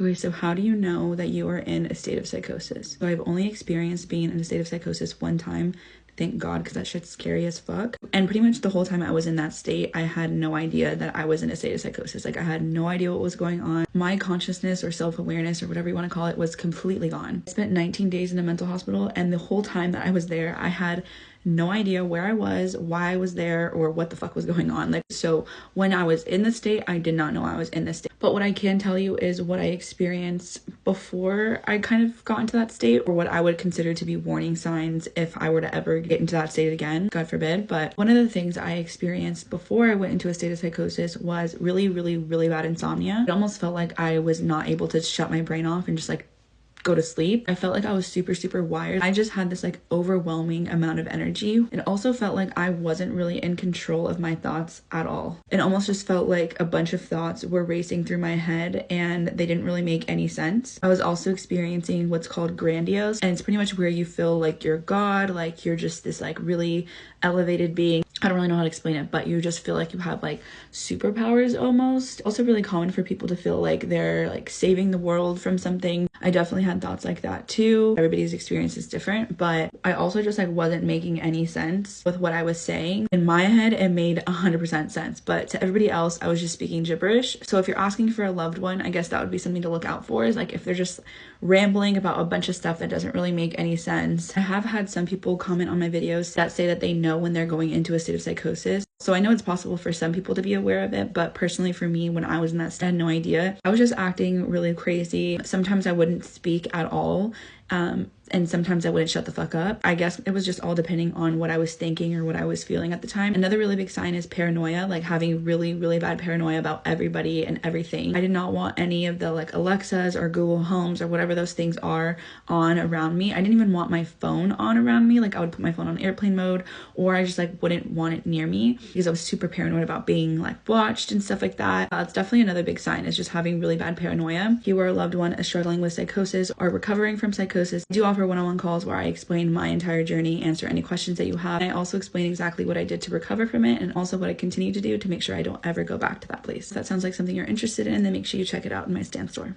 Okay, so how do you know that you are in a state of psychosis? So I've only experienced being in a state of psychosis one time. Thank God, because that shit's scary as fuck. And pretty much the whole time I was in that state, I had no idea that I was in a state of psychosis. Like, I had no idea what was going on. My consciousness or self-awareness or whatever you want to call it was completely gone. I spent 19 days in a mental hospital, and the whole time that I was there, I had no idea where I was, why I was there, or what the fuck was going on. Like, so when I was in the state, I did not know I was in this state. But what I can tell you is what I experienced before I kind of got into that state, or what I would consider to be warning signs if I were to ever get into that state again, God forbid. But one of the things I experienced before I went into a state of psychosis was really, really, really bad insomnia. It almost felt like I was not able to shut my brain off and just like go to sleep. I felt like I was super wired. I just had this like overwhelming amount of energy. It also felt like I wasn't really in control of my thoughts at all. It almost just felt like a bunch of thoughts were racing through my head and they didn't really make any sense. I was also experiencing what's called grandiose, and it's pretty much where you feel like you're God, like you're just this like really elevated being. I don't really know how to explain it, but you just feel like you have like superpowers almost. Also really common for people to feel like they're like saving the world from something. I definitely had thoughts like that too. Everybody's experience is different, but I also just like wasn't making any sense with what I was saying. In my head, it made 100% sense, but to everybody else, I was just speaking gibberish. So if you're asking for a loved one, I guess that would be something to look out for, is like if they're just rambling about a bunch of stuff that doesn't really make any sense. I have had some people comment on my videos that say that they know when they're going into a state of psychosis. So I know it's possible for some people to be aware of it, but personally for me, when I was in that state, I had no idea. I was just acting really crazy. Sometimes I wouldn't speak at all. And sometimes I wouldn't shut the fuck up. I guess it was just all depending on what I was thinking or what I was feeling at the time. Another really big sign is paranoia, like having really, really bad paranoia about everybody and everything. I did not want any of the like Alexas or Google Homes or whatever those things are on around me. I didn't even want my phone on around me. Like I would put my phone on airplane mode, or I just like wouldn't want it near me because I was super paranoid about being like watched and stuff like that. It's definitely another big sign, is just having really bad paranoia. If you or a loved one is struggling with psychosis or recovering from psychosis, I do offer one-on-one calls where I explain my entire journey, answer any questions that you have. I also explain exactly what I did to recover from it and also what I continue to do to make sure I don't ever go back to that place. If that sounds like something you're interested in, then make sure you check it out in my Stan store.